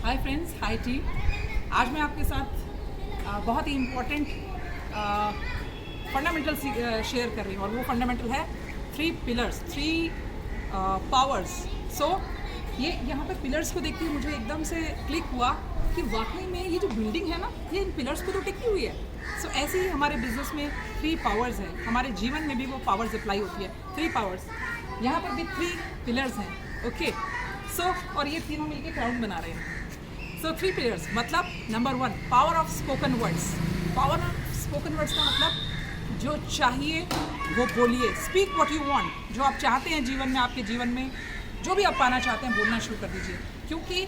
Hi friends, हाय T. आज मैं आपके साथ बहुत ही इम्पोर्टेंट फंडामेंटल शेयर कर रही हूँ, और वो फंडामेंटल है 3 पिलर्स, 3 पावर्स। सो ये यहाँ पे पिलर्स को देख के मुझे एकदम से क्लिक हुआ कि वाकई में ये जो बिल्डिंग है ना, ये इन पिलर्स को तो टिकी हुई है। सो ऐसे ही हमारे बिजनेस में 3 पावर्स हैं, हमारे जीवन में भी वो पावर्स अप्लाई होती है। 3 पावर्स, यहाँ पर भी 3 पिलर्स हैं। ओके, सो और ये तीनों मिलके क्राउन बना रहे हैं। सो 3 पिलर्स मतलब number 1, power of spoken words. Power of spoken words का मतलब जो चाहिए वो बोलिए। Speak what you want. जो आप चाहते हैं जीवन में, आपके जीवन में जो भी आप पाना चाहते हैं, बोलना शुरू कर दीजिए। क्योंकि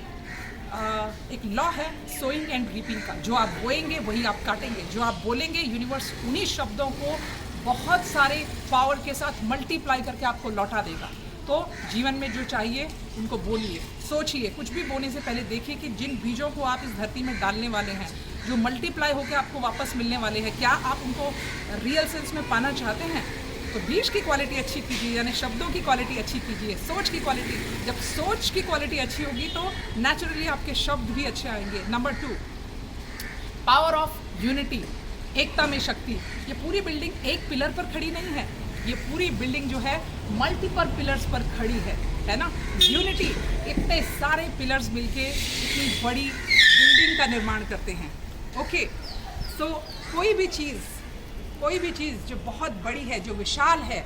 एक लॉ है सोइंग एंड रीपिंग का। जो आप बोएंगे वही आप काटेंगे। जो आप बोलेंगे, यूनिवर्स उन्हीं शब्दों को बहुत सारे पावर के साथ मल्टीप्लाई करके आपको लौटा देगा। तो जीवन में जो चाहिए उनको बोलिए, सोचिए। कुछ भी बोलने से पहले देखिए कि जिन बीजों को आप इस धरती में डालने वाले हैं, जो मल्टीप्लाई होकर आपको वापस मिलने वाले हैं, क्या आप उनको रियल सेंस में पाना चाहते हैं? तो बीज की क्वालिटी अच्छी कीजिए, यानी शब्दों की क्वालिटी अच्छी कीजिए, सोच की क्वालिटी। जब सोच की क्वालिटी अच्छी होगी तो नेचुरली आपके शब्द भी अच्छे आएंगे। नंबर 2, पावर ऑफ यूनिटी, एकता में शक्ति। ये पूरी बिल्डिंग एक पिलर पर खड़ी नहीं है, ये पूरी बिल्डिंग जो है मल्टीपल पिलर्स पर खड़ी है ना। यूनिटी, इतने सारे पिलर्स मिलके इतनी बड़ी बिल्डिंग का निर्माण करते हैं। ओके, सो कोई भी चीज़ जो बहुत बड़ी है, जो विशाल है,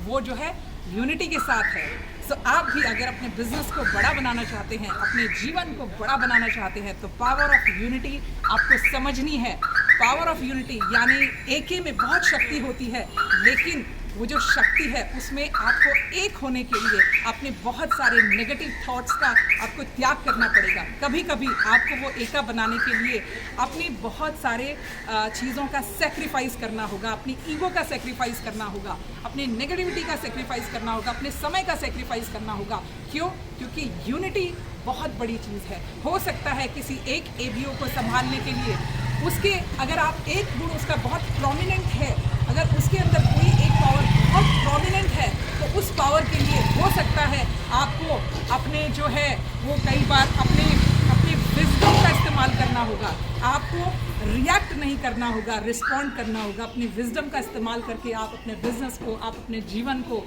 वो जो है यूनिटी के साथ है। सो आप भी अगर अपने बिजनेस को बड़ा बनाना चाहते हैं, अपने जीवन को बड़ा बनाना चाहते हैं, तो पावर ऑफ यूनिटी आपको समझनी है। पावर ऑफ यूनिटी यानी एके में बहुत शक्ति होती है, लेकिन वो जो शक्ति है उसमें आपको एक होने के लिए अपने बहुत सारे नेगेटिव थॉट्स का आपको त्याग करना पड़ेगा। कभी कभी आपको वो एका बनाने के लिए अपनी बहुत सारे चीज़ों का सेक्रीफाइस करना होगा, अपनी ईगो का सेक्रीफाइस करना होगा, अपनी नेगेटिविटी का सेक्रीफाइस करना होगा, अपने समय का सेक्रीफाइस करना होगा। क्यों? क्योंकि यूनिटी बहुत बड़ी चीज़ है। हो सकता है किसी एक एबीओ को संभालने के लिए उसके, अगर आप एक गुण उसका बहुत प्रोमिनेंट है, अगर उसके अंदर कोई एक पावर बहुत प्रोमिनेंट है, तो उस पावर के लिए हो सकता है आपको अपने जो है वो कई बार अपने विजडम का इस्तेमाल करना होगा। आपको रिएक्ट नहीं करना होगा, रिस्पॉन्ड करना होगा। अपनी विजडम का इस्तेमाल करके आप अपने बिजनेस को, आप अपने जीवन को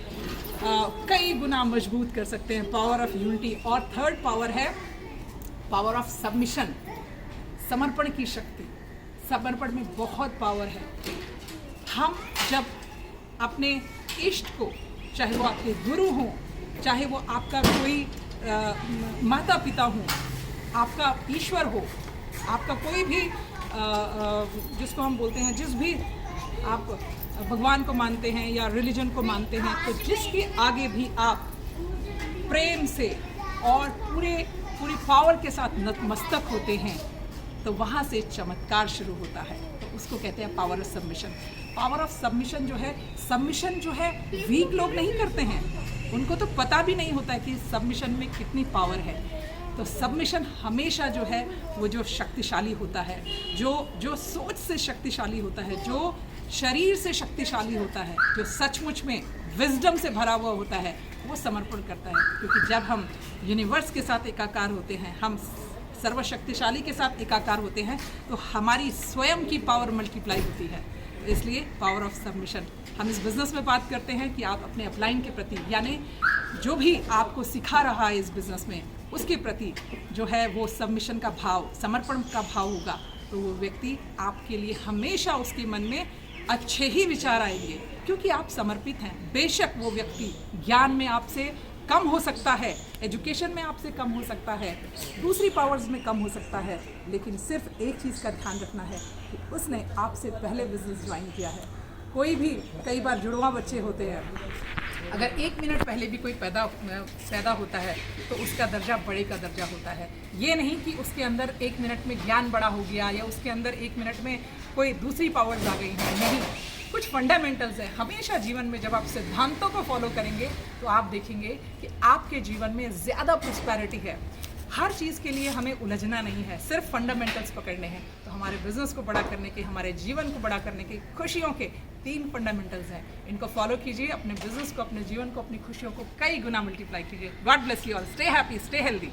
कई गुना मजबूत कर सकते हैं। Power of unity. और 3rd पावर है पावर ऑफ सबमिशन, समर्पण की शक्ति। समर्पण में बहुत पावर है। हम जब अपने इष्ट को, चाहे वो आपके गुरु हों, चाहे वो आपका कोई माता पिता हो, आपका ईश्वर हो, आपका कोई भी जिसको हम बोलते हैं, जिस भी आप भगवान को मानते हैं या रिलीजन को मानते हैं, तो जिसके आगे भी आप प्रेम से और पूरी पावर के साथ नतमस्तक होते हैं, तो वहाँ से चमत्कार शुरू होता है। तो उसको कहते हैं power of submission. Power of submission जो है वीक लोग नहीं करते हैं, उनको तो पता भी नहीं होता है कि सबमिशन में कितनी पावर है। तो सबमिशन हमेशा जो है वो जो शक्तिशाली होता है, जो सोच से शक्तिशाली होता है, जो शरीर से शक्तिशाली होता है, जो सचमुच में विजडम से भरा हुआ होता है, वो समर्पण करता है। क्योंकि जब हम यूनिवर्स के साथ एकाकार होते हैं, हम सर्वशक्तिशाली के साथ एकाकार होते हैं, तो हमारी स्वयं की पावर मल्टीप्लाई होती है। इसलिए पावर ऑफ सबमिशन। हम इस बिज़नेस में बात करते हैं कि आप अपने अपलाइन के प्रति, यानी जो भी आपको सिखा रहा है इस बिज़नेस में, उसके प्रति जो है वो सबमिशन का भाव, समर्पण का भाव होगा, तो वो व्यक्ति आपके लिए हमेशा उसके मन में अच्छे ही विचार आएंगे, क्योंकि आप समर्पित हैं। बेशक वो व्यक्ति ज्ञान में आपसे कम हो सकता है, एजुकेशन में आपसे कम हो सकता है, दूसरी पावर्स में कम हो सकता है, लेकिन सिर्फ एक चीज़ का ध्यान रखना है कि उसने आपसे पहले बिजनेस ज्वाइन किया है। कोई भी, कई बार जुड़वा बच्चे होते हैं, अगर 1 मिनट पहले भी कोई पैदा होता है तो उसका दर्जा बड़े का दर्जा होता है। ये नहीं कि उसके अंदर 1 मिनट में ज्ञान बड़ा हो गया या उसके अंदर 1 मिनट में कोई दूसरी पावर्स आ गई हैं। नहीं, कुछ फंडामेंटल्स हैं। हमेशा जीवन में जब आप सिद्धांतों को फॉलो करेंगे तो आप देखेंगे कि आपके जीवन में ज़्यादा प्रॉस्पेरिटी है। हर चीज़ के लिए हमें उलझना नहीं है, सिर्फ फंडामेंटल्स पकड़ने हैं। तो हमारे बिजनेस को बड़ा करने के, हमारे जीवन को बड़ा करने के, खुशियों के 3 फंडामेंटल्स हैं। इनको फॉलो कीजिए, अपने बिजनेस को, अपने जीवन को, अपनी खुशियों को कई गुना मल्टीप्लाई कीजिए। God bless you all. Stay happy, stay healthy.